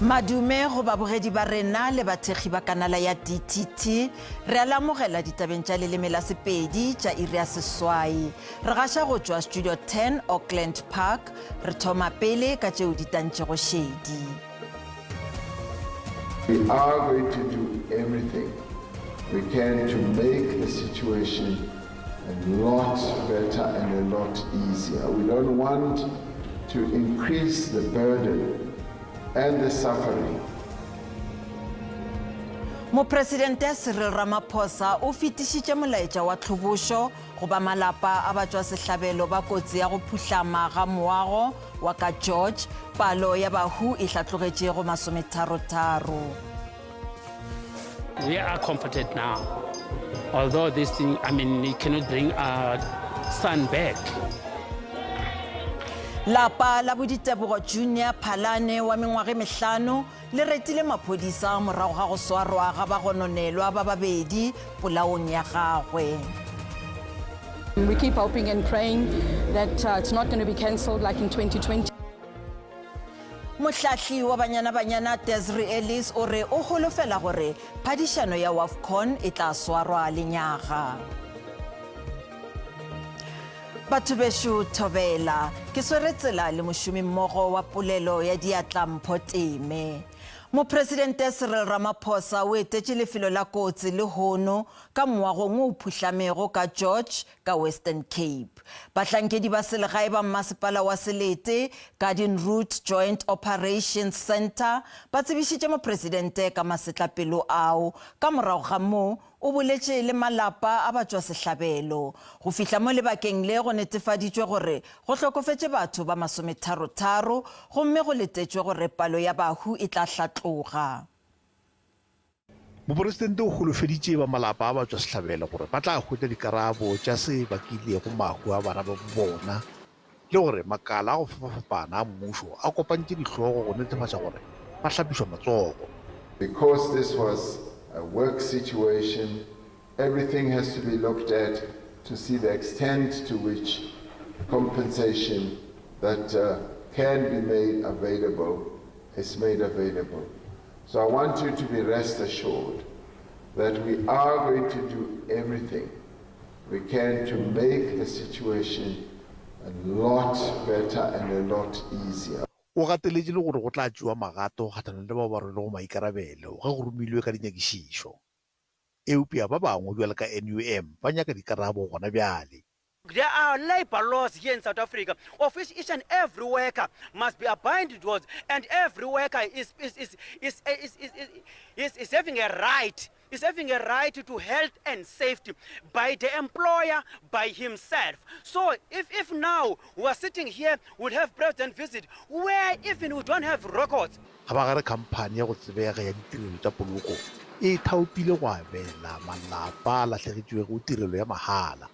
Madume go babogedi ba rena le bathegi ba kanala ya DTT re a lamogela ditabeng tša leleme la Sepedi tša iri ya seswai re gaša go tšwa Studio 10 Auckland Park re thoma pele ka tšeo di tantšego šedi. We are going to do everything we can to make the situation a lot better and a lot easier. We don't want to increase the burden and the suffering. Mopresidente Cyril Ramaphosa o fetišitše molaetša wa tlhobošo go ba malapa a batswasehlabelo ba kotsi ya go phuhlama ga moago wa ka George palo ya bahu e hlatlogetše go 33. We are comforted now. Although this thing, it cannot bring our son back. Lapa la Boditebogo Junior Phalane wa mengwage mehlano le retile maphodisa morago ga go swarwa ga ba gononelwa ba babedi polaong ya gagwe. We keep hoping and praying that it's not going to be cancelled like in 2020. Mohlahli wa Banyana Desiree Ellis o re o holofela gore phadišano ya WAFCON e tla swarwa lenyaga. Batho besho thobela ke sweretsela le mošomi mmogo wa polelo ya diatla Mpho Teme. Mopresidente Cyril Ramaphosa o etetše lefelo la kotsi le hono ka moagong o phuhlamego ka George ka Western Cape. Bahlankedi ba selegae ba mmasepala wa Selete Garden Route Joint Operations Center ba tsebišitše mopresidente ka masetlapelo ao ka morago ga moo o boletše le malapa a batswasehlabelo go fihla mo lebakeng le go netefaditšwe gore go hlokofetše batho ba 33 gomme go letetšwe gore palo ya bahu e tla hlatloga. Mopresidente o golofeditše ba malapa a batswasehlabelo gore ba tla hwetša dikarabo tša se bakilego mahu a bana ba bona le gore makala a go fapafapana a mmušo a kopantše dihlogo go netefatša gore ba hlapišwa matsogo. Because this was a work situation, everything has to be looked at to see the extent to which compensation that can be made available is made available. So I want you to be rest assured that we are going to do everything we can to make the situation a lot better and a lot easier. O gateletše le gore go tla tšewa magato kgatlhanong le ba ba rwelego maikarabelo ge go romilwe ka dinyakišišo. Eupša ba bangwe bjale ka NUM ba nyaka dikarabo gona bjale. There are labor laws here in South Africa of which each and every worker must be abided towards, and every worker is having a right. Is having a right to health and safety by the employer, by himself. So if now we are sitting here, we'll have president visit where even we don't have records. Ga ba gare khamphane ya go tsebega ya ditirelo tša poloko e thaopile go abela malapa a latlhegetswego go tirelo ya mahala.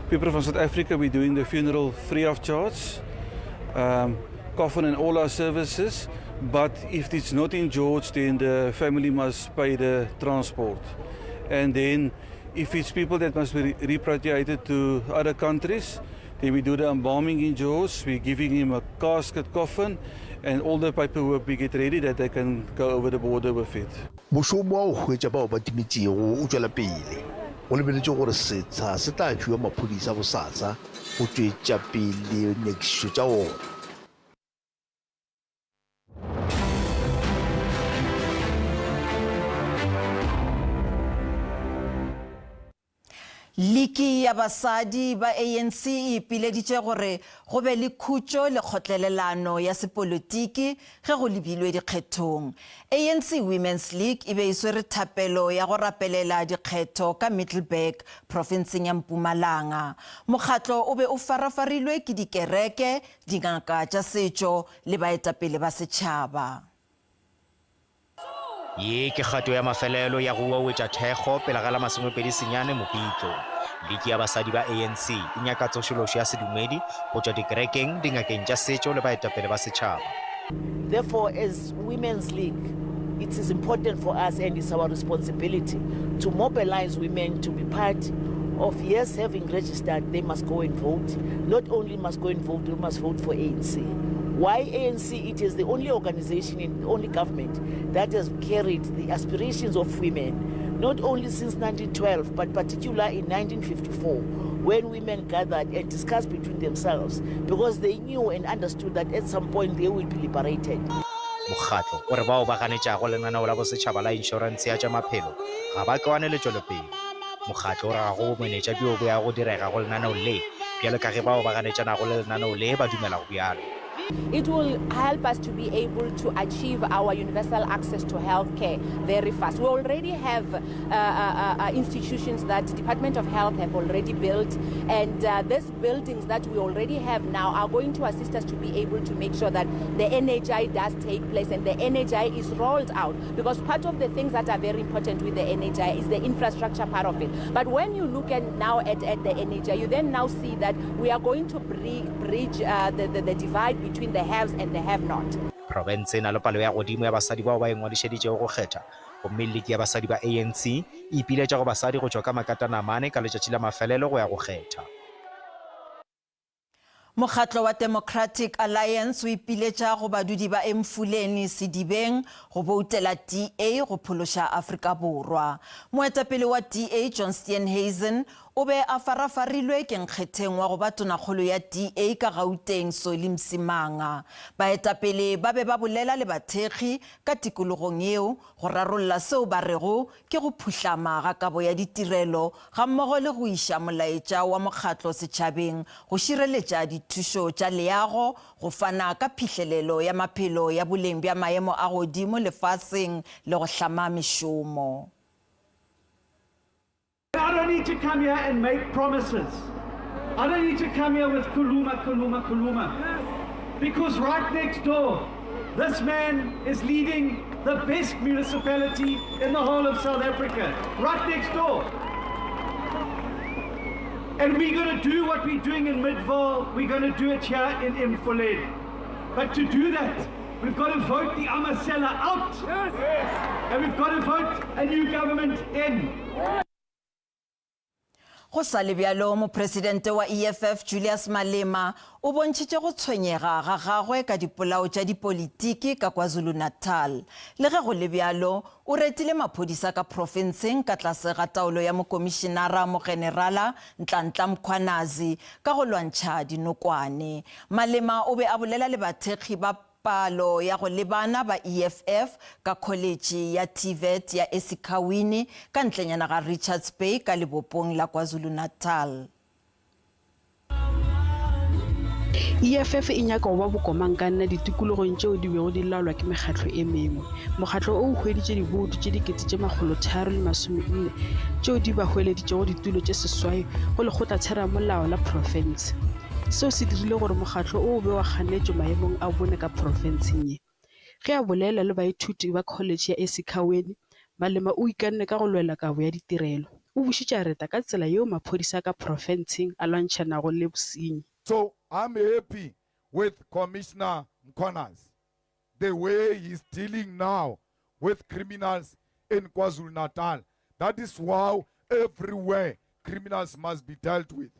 People from South Africa, we're doing the funeral free of charge, coffin and all our services. But if it's not in George, then the family must pay the transport. And then if it's people that must be repatriated to other countries, then we do the embalming in George. We're giving him a casket coffin and all the paperwork we get ready that they can go over the border with it. Mošomo wa go hwetša bao ba timetšego o tšwela pele. Go lebeletše gore setsha se tla fiwa maphodisa bosasa go tšwetša pele nyakišišo tša ona. Liki ya basadi ba ANC e ipileditše gore go be le khutšo le kgotlelelano ya sepolotiki ge go lebilwe dikgethong. ANC Women's League e be e swere thapelo ya go rapelela dikgetho ka Middelburg provinseng ya Mpumalanga. Mokgatlo o be o farafarilwe ke dikereke, dingaka tša setšo le baetapele ba setšhaba. Ye ke kgato ya mafelelo ya go wetša thekgo pele ga la 29 Mopitlo. Liki ya basadi ba ANC e nyaka tsošološo ya sedumedi go tšwa dikerekeng, dingakeng tša setšo le baetapele ba setšhaba. Therefore, as Women's League, it is important for us and it's our responsibility to mobilize women to be part of, yes, having registered, they must go and vote. Not only must go and vote, they must vote for ANC. Why ANC? It is the only organization, the only government that has carried the aspirations of women, not only since 1912, but particularly in 1954, when women gathered and discussed between themselves, because they knew and understood that at some point they will be liberated. Mokgatlo o re bao ba ganetšago lenaneo la bosetšhaba la inšorense ya tša maphelo ga ba kwane le tšwelopele. Mokgatlo o re ga go bomenetša bio bo ya go direga go lenaneo le bjalo ka ge bao ba ganetšanago le lenaneo le ba dumela go bjalo. It will help us to be able to achieve our universal access to healthcare very fast. We already have institutions that the Department of Health have already built, and these buildings that we already have now are going to assist us to be able to make sure that the NHI does take place and the NHI is rolled out, because part of the things that are very important with the NHI is the infrastructure part of it. But when you look at now at the NHI, you then now see that we are going to bridge the divide between the haves and the have-not. Province na le palo ya godimo ya basadi bao ba engwadišeditšego go kgetha gomme leki ya basadi ba ANC e ipiletša go basadi go tšwa ka makatanamane ka letšatši la mafelelo go ya go kgetha. Mokgatlo wa Democratic Alliance o ipiletša go badudi ba Emfuleni Sedibeng go boutela DA go phološa Afrika Borwa. Moetapele wa DA John Steenhuisen o be a farafarilwe ke nkgetheng wa go ba tonakgolo ya DA ka Gauteng Solly Msimanga. Baetapele ba be ba bolela le bathekgi ka tikologong eo go rarolla seo ba rego ke go phuhlama ga kabo ya ditirelo ga mmogo le go iša molaetša wa mokgatlo setšhabeng go šireletša dithušo tša leago go fana ka phihlelelo ya maphelo ya boleng bja maemo a godimo lefaseng le go hlama mešomo. I don't need to come here and make promises. I don't need to come here with kuluma, kuluma, kuluma. Because right next door, this man is leading the best municipality in the whole of South Africa. Right next door. And we're going to do what we're doing in Midvaal, we're going to do it here in Emfuleni. But to do that, we've got to vote the Amasela out. Yes. And we've got to vote a new government in. Go sa le bjalo mopresidente wa EFF Julius Malema o bontšitše go tshwenyega ga gagwe ka dipolao tša dipolitiki ka KwaZulu-Natal. Le ge go le bjalo o retile maphodisa ka profenseng ka tlase ga taolo ya mokomišenara mogenerala Nhlanhla Mkhwanazi ka go lwantšha dinokwane. Malema o be a bolela le bathekgi ba palo ya go lebana ba EFF ka college ya TVET ya eSikhawini ka ntlenyana ga Richards Bay ka lebopong la KwaZulu-Natal. EFF e nyaka go ba bokomang ka nna ditikologong tšeo di bego di laolwa ke mekgatlo e mengwe. Mokgatlo o hweditše diboutu tše dikete tše 340 tšeo di ba hweleditšego ditulo tše seswai go lekgotlatshedimolao la profense. Seo se dirile gore mokgatlo o be wa ganetšwe maemong a bone ka profenseng ye. Ge a bolela le baithuti ba college ya eSikhawini, Malema o ikanne ka go lwela kabo ya ditirelo. O bušitše reta ka tsela yeo maphodisa ka profenseng a lwantšhanago le bosenyi. So I'm happy with Commissioner Mkhwanazi, the way he's dealing now with criminals in KwaZulu-Natal. That is why everywhere criminals must be dealt with.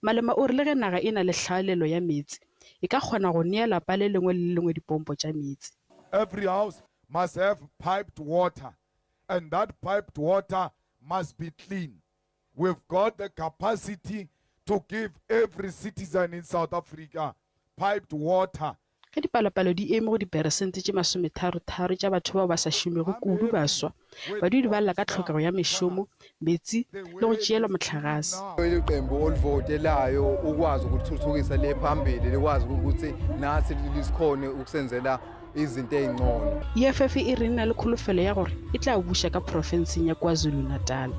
Malema o rile ge naga e na le tlhaelelo ya metsi e ka kgona go neela pa le lengwe le lengwe dipompo tša metsi. Every house must have piped water, and that piped water must be clean. We've got the capacity to give every citizen in South Africa piped water. Ge dipalopalo di eme go diperesente tše 33 tša batho bao ba sa šomego kudu ba swa, badudi ba lla ka tlhokego ya mešomo, metsi le go tšeelwa motlakase. Iqembu olivotelayo ukwazi ukuthuthukisa le phambili likwazi ukuthi nathi lisikhone ukusenzela izinto ezingcono. EFF e re nna le kholofelo ya gore e tla buša ka profenseng ya KwaZulu-Natal.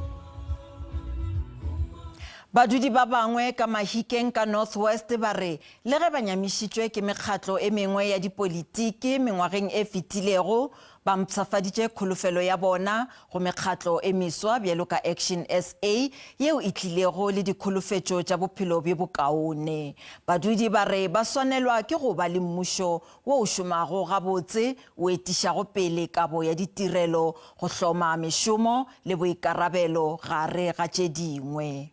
Badudi ba bangwe ka Mahikeng ka Northwest ba re le ge ba nyamišitšwe ke mekgatlo e mengwe ya dipolitiki mengwageng e fetilego ba mpšafaditše kholofelo ya bona go mekgatlo e meswa bjalo ka Action SA yeo e tlilego le dikholofetšo tša bophelo bjo bokaone. Badudi ba re ba swanelwa ke go ba le mmušo wo o šomago gabotse o etišago pele kabo ya ditirelo go hloma mešomo le boikarabelo gare ga tše dingwe.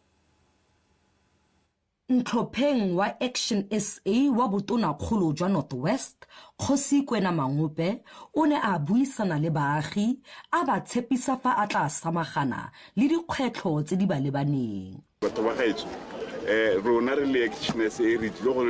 Ntlhopheng wa Action SA wa Botonakgolo jwa Northwest, Kgosikwena Mangope, o ne a buisana le baagi a ba tshepisa fa a tla samagana le dikgwetlho tse di ba lebaneng. Batho ba gaetso rona re le Action SA re tlile go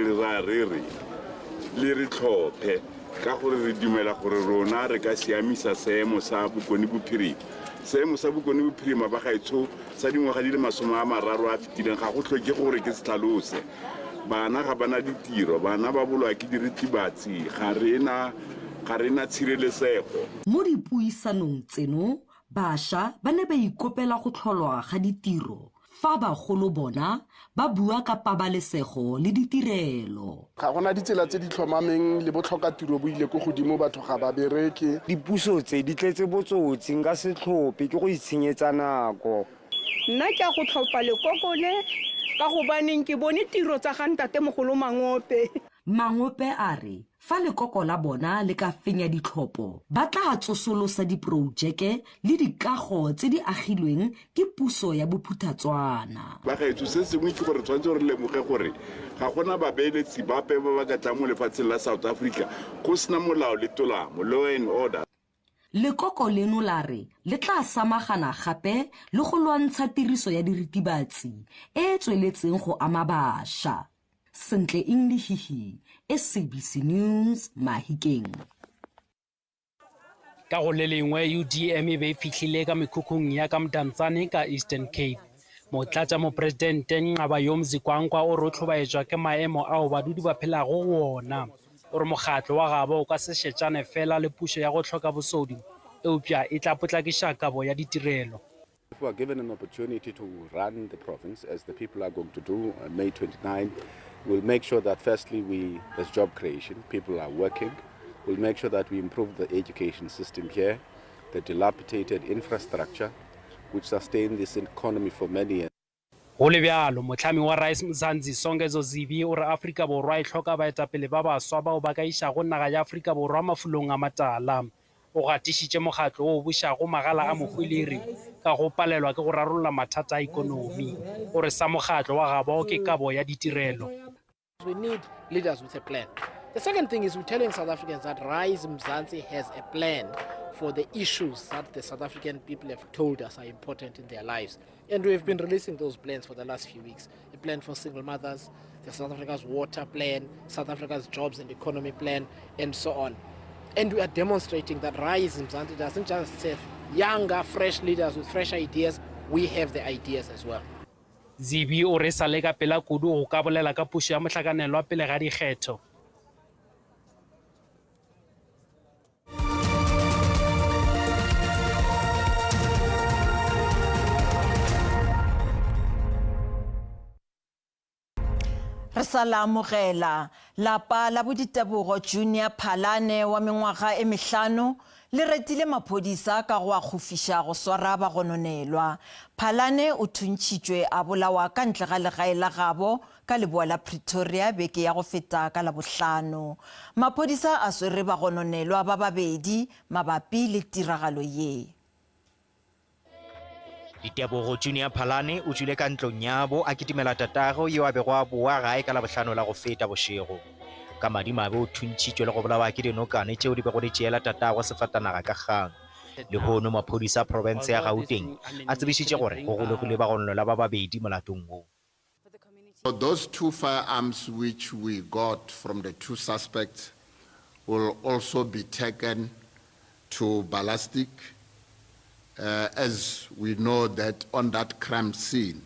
le re tlhophe ka gore re dumela gore rona re ka siamisa seemo sa bokoni bophirima. Seemo sa bokoni bophirima ba gaetso sa dingwaga di le 30 a fetileng ga go tlhoke gore ke se tlhalose. Bana ga bana ditiro, bana ba bolwa ke diritibatsi, ga rena tshireletsego. Mo dipuisanong tseno, bašwa ba ne ba ikopela go tlholwa ga ditiro fa bagolo bona ba bua ka pabalesego le ditirelo. Ga gona ditsela tse di tlhomameng le botlhoka tiro bo ile go godimo, batho ga ba bereke. Dipuso tse di tletse botsotsi nka se tlhope ke go itshenyetsa nako. Nna ke a go tlhopha lekokone ka go baneng ke bone tiro tsa ga ntate mogolo Mangope. Mangope a re fa lekoko la bona le ka fenya ditlhopho ba tla tsosolosa diprojeke le dikago tse di agilweng ke puso ya Bophuthatswana. Ba gaetso se sengwe ke gore tshwanetse re lemoge gore ga gona babeeletsi bape ba ba ka tlang mo lefatsheng la South Africa go sena molao le tolamo, law and order. Lekoko leno la re le tla samagana gape le go lwantsha tiriso ya diritibatsi e tsweletseng go ama bašwa. Sentle Inglehihi, SABC News, Mahikeng. Ka go le lengwe UDM be fihlile ka mekhukhung ya ka Mdantsane ka Eastern Cape. Motlatsa mopresidente Nqaba Mzikwankwa o re tlhobaetswa ke maemo ao badudi ba phelago go ona. O re mokgatlo wa gabo o ka se šetšane fela le pušo ya go tlhoka bosodi eupša e tla potlakisha kabo ya ditirelo. If we are given an opportunity to run the province, as the people are going to do on May 29, we'll make sure that firstly there's job creation, people are working. We'll make sure that we improve the education system here, the dilapidated infrastructure, which sustain this economy for many years. Go le bjalo motlhami wa Rise Mzansi Songezo Zivi o re Afrika Borwa e tlhoka baetapele ba baswa bao ba ka išago naga ya Afrika Borwa mafulong a matala. O gatišitše mokgatlo o bušago magala a mohweleri ka go palelwa ke go rarolla mathata a ikonomi. O re sa mokgatlo wa gabo ke kabo ya ditirelo. We need leaders with a plan. The second thing is we're telling South Africans that Rise Mzansi has a plan for the issues that the South African people have told us are important in their lives. And we've been releasing those plans for the last few weeks. A plan for single mothers, the South Africa's water plan, South Africa's jobs and economy plan, and so on. And we are demonstrating that Rise Mzansi doesn't just have younger, fresh leaders with fresh ideas. We have the ideas as well. Zibi o re sa le ka pela kudu go ka bolela ka pušo ya mohlakanelo wa pele ga dikgetho. Re sa la amogela lapa la Boditebogo Junior Phalane wa mengwaga e 5 le retile maphodisa ka go a gofiša go swara bagononelwa. Phalane o thuntšitšwe a bolawa ka ntle ga legae la gabo ka leboa la Pretoria beke ya go feta ka la Bohlano. Maphodisa a swere bagononelwa ba babedi mabapi le tiragalo ye. Ditebogo Junior Phalane o tswile ka ntlong yabo a kitimela tatago yo a bego a boa gae ka la Bohlano la go feta bošego. Ka madimabe o thuntšitšwe le go bolawa ke dinokane tšeo di bego di tšeela tatago sefatanaga ka kgang. Le hono maphodisa a province ya Gauteng a tsebišitše gore go golegile bagononelwa ba babedi molatong wo. Those 2 firearms which we got from the 2 suspects will also be taken to ballistic. As we know that on that crime scene,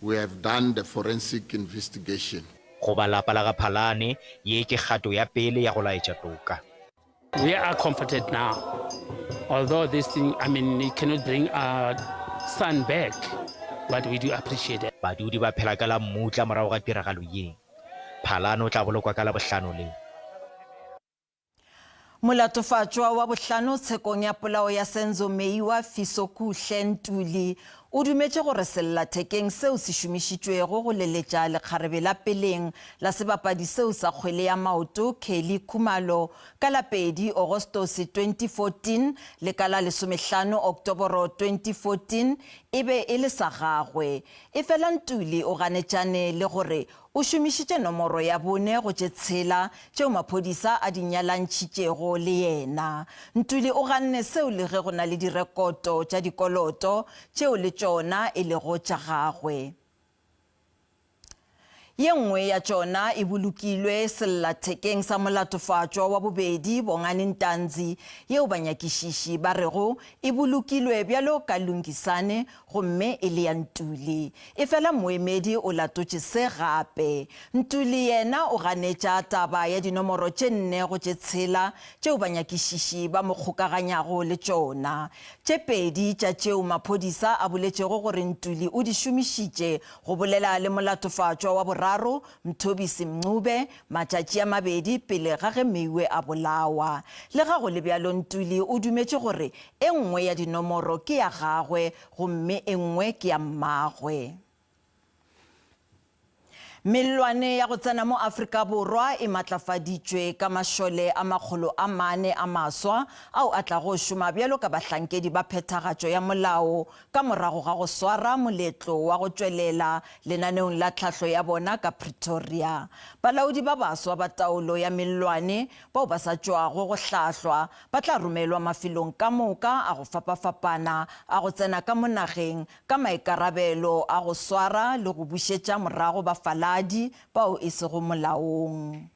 we have done the forensic investigation. Go ba lapa la ga Phalane ye ke kgato ya pele ya go laetša toka. We are comforted now. Although this thing, it cannot bring our son back, but we do appreciate it. Badudi ba phela ka la mmutla morago ga tiragalo ye. Phalane o tla bolokwa ka la Bohlano le. Molatofatšwa wa Bohlano tshekong ya polao ya Senzo Meyiwa Fiso Kuhle Ntuli o dumetše gore sellathekeng seo se šomišitšwego go leletša lekgarebe la peleng la sebapadi seo sa kgwele ya maoto Kelly Khumalo ka la 2 Agostose 2014 le ka la 15 Oktoboro 2014 e be e le sa gagwe. Efela Ntuli o ganetšane le gore o šomišitše nomoro ya bone go tšetshela tšeo maphodisa a di nyalantšhitšego le yena. Ntuli o ganne seo le ge go na le direkoto tša dikoloto tšeo le tšona e lego tša gagwe. Ye nngwe ya tšona e bolokilwe sellathekeng sa molatofatšwa wa bobedi Bongani Ntanzi yeo banyakišiši ba rego e bolokilwe bjalo ka Lungisane gomme e le ya Ntuli. Efela moemedi o latotše se gape. Ntuli yena o ganetša taba ya dinomoro tše 4 go tšetshela tšeo banyakišiši ba mo kgokaganyago le tšona. Tše 2 tša tšeo maphodisa a boletšego gore Ntuli o di šomišitše go bolela le molatofatšwa wa boraro Mthobisi Mncube matšatši a 2 pele ga ge Meiwe a bolawa. Le ga go le bjalo Ntuli o dumetše gore e nngwe ya dinomoro ke ya gagwe gomme e nngwe ke ya mmagwe. Melwane ya go tsena mo Afrika Borwa e matlafaditšwe ka mašole a 400 a maswa ao a tla go šoma bjalo ka bahlankedi ba phethagatšo ya molao ka morago ga go swara moletlo wa go tšwelela lenaneong la tlhahlo ya bona ka Pretoria. Balaodi ba baswa ba taolo ya melwane bao ba sa tšwago go hlahlwa ba tla romelwa mafelong ka moka a go fapafapana a go tsena ka monageng ka maikarabelo a go swara le go bušetša morago bafaladi bao e sego molaong.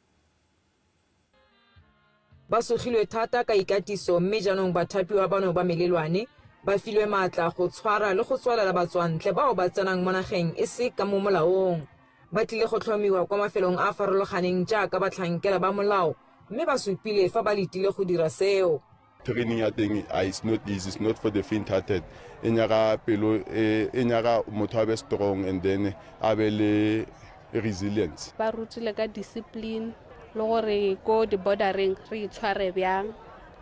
Ba sogilwe thata ka ikatiso mme jaanong bathapiwa bano ba melelwane ba filwe maatla go tshwara le go tswalela batswantle bao ba tsenang mo nageng e se ka mo molaong. Ba tlile go tlhomiwa kwa mafelong a farologaneng jaaka batlhankela ba molao mme ba supile fa ba letile go dira seo. Training ya teng is not easy, it's not for the faint-hearted. E nyaka pelo e nyaka motho a be strong and then a be le resilience. Ba rutile ka discipline le gore ko di bordereng re itshware bjang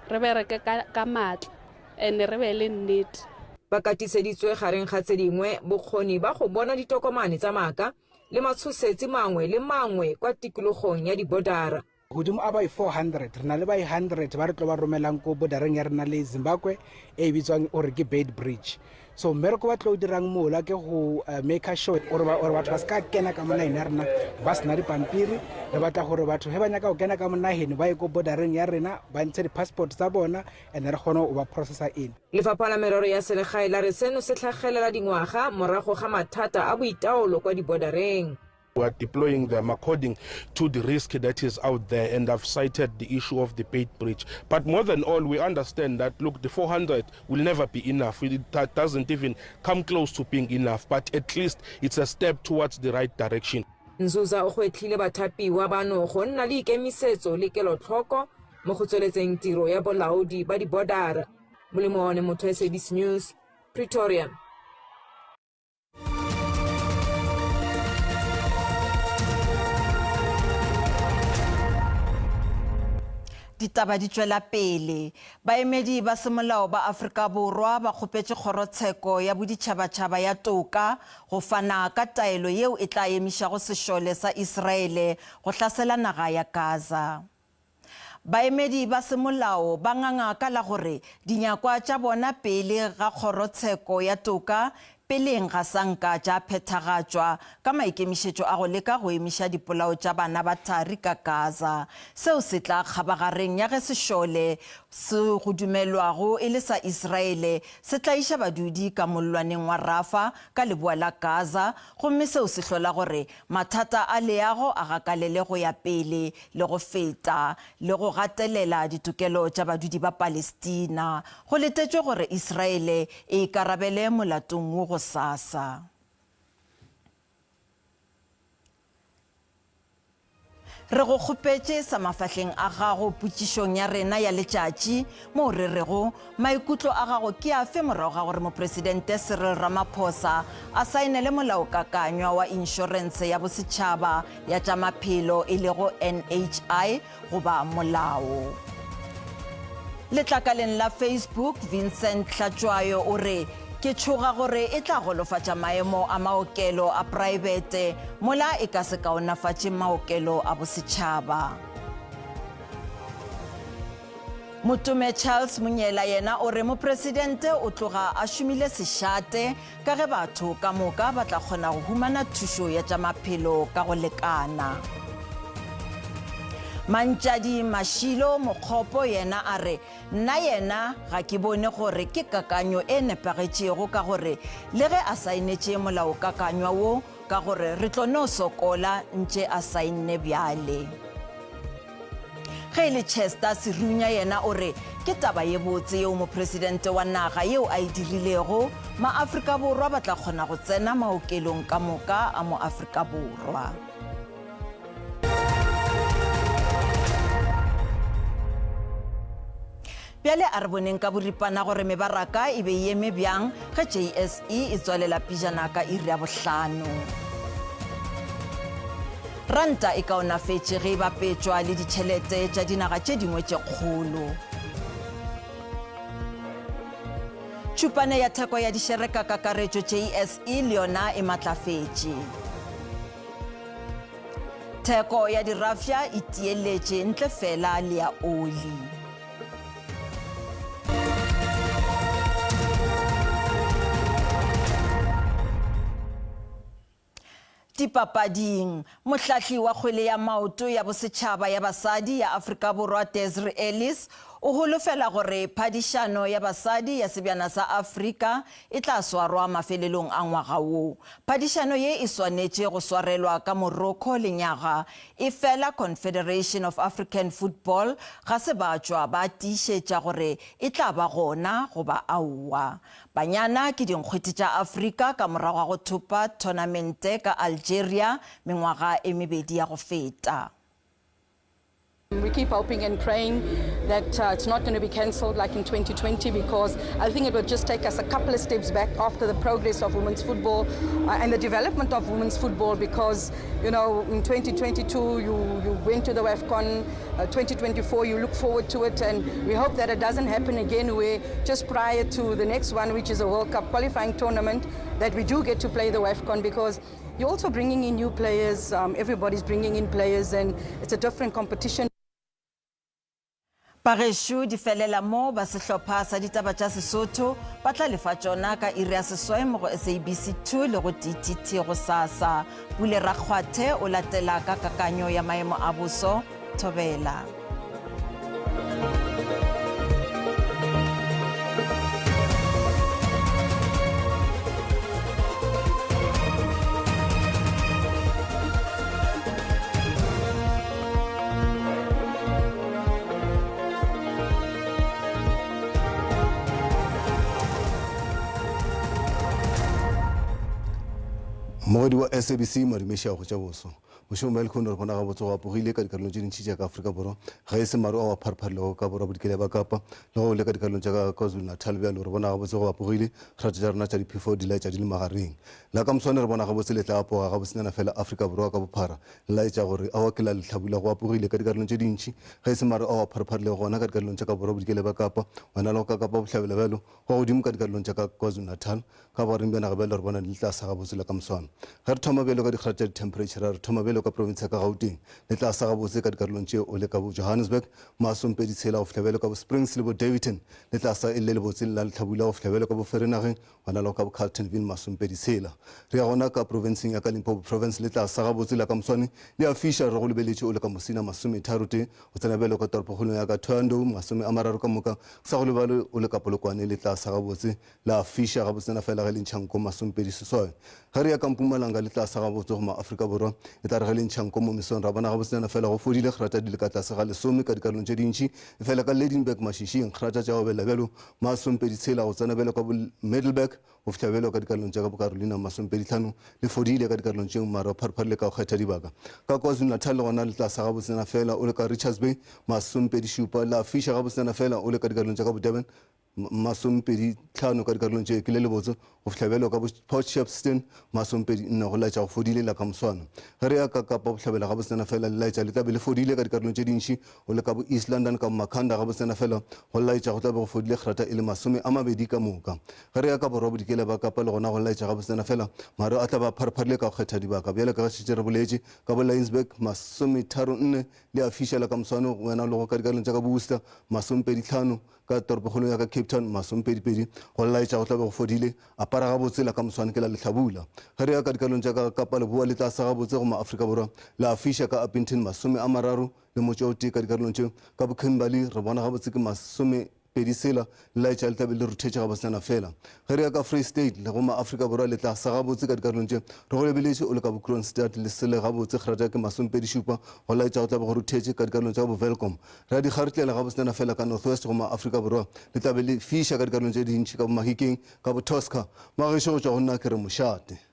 re bereke ka matla and re be le nnete. Ba katiseditswe gareng ga tse dingwe bokgoni ba go bona ditokomane tsa maaka le matshosetsi mangwe le mangwe kwa tikologong ya di bordera. Godimo a ba 400 re na le ba 100 ba re tlo ba romelang ko bordereng ya rena le Zimbabwe e bitswang ore ke Beit Bridge. So mmereko ba tlo dirang mola ke go make sure ore batho ba ska kena ka mona ina rena ba sna di pampiri re batla gore batho he ba nyaka go kena ka mona hene ba go bordereng ya rena ba ntse di passport tsa bona and re kgona go ba processa in. Lefapha la merero ya selegae la re seno se tlhagelela dingwaga morago ga mathata a boitaolo kwa di bordereng. We are deploying them according to the risk that is out there, and I've cited the issue of the Beit Bridge. But more than all, we understand that, look, the 400 will never be enough. It doesn't even come close to being enough, but at least it's a step towards the right direction. Nzuza o gwetlhile bathapiwa bano go nna le ikemisetso le kelotlhoko mo go tsweletseng tiro ya bolaodi ba di bordera. Molemo wa motho wa SABC News, Pretoria. Ditaba di tšwela pele. Baemedi ba semolao ba Afrika Borwa ba kgopetše kgorotsheko ya boditšhabatšhaba ya toka go fana ka taelo yeo e tla emišago sešole sa Israele go hlasela naga ya Gaza. Baemedi ba semolao ba nganga ka la gore dinyakwa tša bona pele ga kgorotsheko ya toka peleng ga sanka tša phethagatšwa ka maikemišetšo a go leka go emiša dipolao tša bana ba thari ka Gaza. Seo se tla kgabagareng ya ge sešole se go dumelwago e le sa Israele se tla iša badudi ka mollwaneng wa Rafa ka leboa la Gaza, gomme seo se hlola gore mathata a leago a gakalele go ya pele le go feta le go gatelela ditokelo tša badudi ba Palestina. Go letetšwe gore Israele e ikarabele molatong wo go sasa. Re go kgopetše sa mafahleng a gago potšišong ya rena ya letšatši mo re rego maikutlo a gago ke a fe morago ga gore mopresidente Cyril Ramaphosa a saenele molaokakanywa wa inšorense ya bosetšhaba ya tša maphelo e lego NHI goba molao. Letlakaleng la Facebook, Vincent Tlatswayo o re ke tshoga gore e tla golofatša maemo a maokelo a private mola e ka se kaonafatše maokelo a bosetšhaba. Motume Charles Munyela yena o re mopresidente o tloga a šomile sešate ka ge batho ka moka ba tla kgona go humana thušo ya tša maphelo ka go lekana. Mantšadi Mashilo Mokgopo yena a re nna yena ga ke bone gore ke kakanyo e nepagetšego ka gore le ge a saenetše molaokakanywa wo ka gore re tlo no sokola ntše a saenne bjale. Ge le Chester Serunya yena o re ke taba ye botse yeo mopresidente wa naga yeo a e dirilego ma-Afrika Borwa ba tla kgona go tsena maokelong ka moka a mo-Afrika Borwa. Bjale a re boneng ka boripana gore mebaraka e be eme bjang ge JSE e tswalela pijana ka iri ya bohlano. Ranta e kaonafetše ge e bapetšwa le ditšhelete tša dinaga tše dingwe tše kgolo. Tšhupane ya theko ya dišereka kakaretšo JSE le yona e matlafetše. Theko ya dirafia e tieletše ntle fela le ya oli. Dipapading, mohlahli wa kgwele ya maoto ya bosetšhaba ya basadi ya Afrika Borwa Desiree Ellis o holofela gore phadišano ya basadi ya sebjana sa Afrika e tla swarwa mafelelong a ngwaga wo. Phadišano ye e swanetše go swarelwa ka Morocco lenyaga e fela Confederation of African Football ga se batšwa ba tiišetša gore e tla ba gona go ba aua. Banyana ke dinkgwete tša Afrika ka morago go thupa tournamente ka Algeria mengwaga e mebedi ya go feta. We keep hoping and praying that it's not going to be cancelled like in 2020, because I think it will just take us a couple of steps back after the progress of women's football and the development of women's football, because, you know, in 2022 you went to the WAFCON, 2024 you look forward to it, and we hope that it doesn't happen again where just prior to the next one, which is a World Cup qualifying tournament, that we do get to play the WAFCON, because you're also bringing in new players, everybody's bringing in players, and it's a different competition. Pageshu di felela mo ba sehlopha sa ditaba tša Sesotho ba tla lefa tšona ka iri ya seswai mo go SABC 2 le go TTT go sasa. Pule Rakgwathe o latela ka kakanyo ya maemo a boso Thobela. Mogodi wa SABC Marimesha go tša boso mošomo le khonore bona ga botso ga pogile ka dikarolo tše dintši tša ka Afrika Borwa ga e se maro a wa pharpharelego ka borwa bodikele ba Kapa le go le ka dikarolo tša ka KwaZulu Natal bjalo re bona ga botse go ba pogile kgatho tša rena tša diphefo di laetša di le magareng la ka moswane re bona ga botse le tla apoga ga bosenyana fela Afrika Borwa ka bophara le laetša gore a wa ke la letlhabula go apogile ka dikarolo tše dintši ga e se maro a wa pharpharelego gona ka dikarolo tša ka borwa bodikele ba Kapa wana le go ka Kapa bohlabela bjalo go godimo ka dikarolo tša ka KwaZulu Natal ka bareng bjana ga bjalo re bona le tla sa ga botse la ka moswane ga re thoma bjalo ka dikgatho tša di-temperature re thoma bjalo ka province ka Gauteng le tla sa ga botse ka dikarolong tše o le ka bo Johannesburg masompedi tshela go fihlabelo ka bo Springs le bo Davidton le tla sa e le botse la letlhabula go fihlabelo ka bo Vereeniging wana le ka bo Carletonville masompedi tshela re ya gona ka provinceng ya ka Limpopo province le tla sa ga botse la ka moswane le a fisha re go lebeletše o le ka Mosina masometharo go tsena bjalo ka toropokgolong ya ka Thohoyandou masome a mararo ka moka sa go lebale o le ka Polokwane le tla sa ga botse la fisha ga botsena fela ge le ntšhanko masompedi seswai ga re ya ka Mpumalanga le tla sa ga botse go ma-Afrika Borwa e tla re ge le ntšhanko mo mesong ra bona ga botsena fela go fodile kgerata di le ka tlase ga lesome ka dikarolong tše dintši e fela ka Ladyburg mašišing kgerata tša go bela bjalo masompedi tshela go tsena bjalo ka bo Middelburg go fihla bjalo ka dikarolong tša ka bo Carolina masompedi tlhano le fodile ka dikarolong tšeo mara pharpharile ka go kgetha dibaka ka KwaZulu Natal le gona le tla sa ga botsena fela o le ka Richards Bay masompedi šupa la fisha ga botsena fela o le ka dikarolong tša ka bo Durban masompedi tlhano ka dikarolong tše ke le lebotse go fitlhabelwa ka Port Shepstone masompedi nne go laetša go fodile la ka moswana ge re ya ka kapa bohlabela ga botsena fela le laetša le tlabe le fodile ka dikarolong tše dintši go le ka bo East London ka Makhanda ga botsena fela go laetša go tlabe go fodile kgrata e le 20 ka moka ge re ya ka borwa bodikela ba kapa le gona go laetša ga botsena fela mare a tla ba pharpharile ka go kgetha dibaka bjale ka ga šetše re boletše ka bo Lionsburg 34 le a fišela ka moswane wena le go ka dikarolong tša ka bo Worcester 25 ka toropokgolo ya ka Cape Town 22 go laetša go tlabe go fodile apara ga botsela ka moswane ke la lehlabula ge re ya ka dikarolong tša ka kapa leboa le tlase ga botse go maafrika borwa le a fiša ka Upington 30 le motse o tee ka dikarolong tšeo ka bo Kimberley re bona ga botse ke 20 sela le laetša le tlabe le ruthetše ga botsena fela ge re ya ka Free State le go maafrika borwa le tlase ga botse ka dikarolong tše re go lebeletše o le ka bo Kroonstad le sele ga botse kgrata ke 27 go laetša go tlabe go ruthetše ka dikarolong tša bo Welkom re a dikgaretlela ga botsena fela ka Northwest go maafrika borwa le tlabe le fiša ka dikarolong tše dintši ka bo Mahikeng ka bo Tosca magešo go tšwa go nna ke re mošate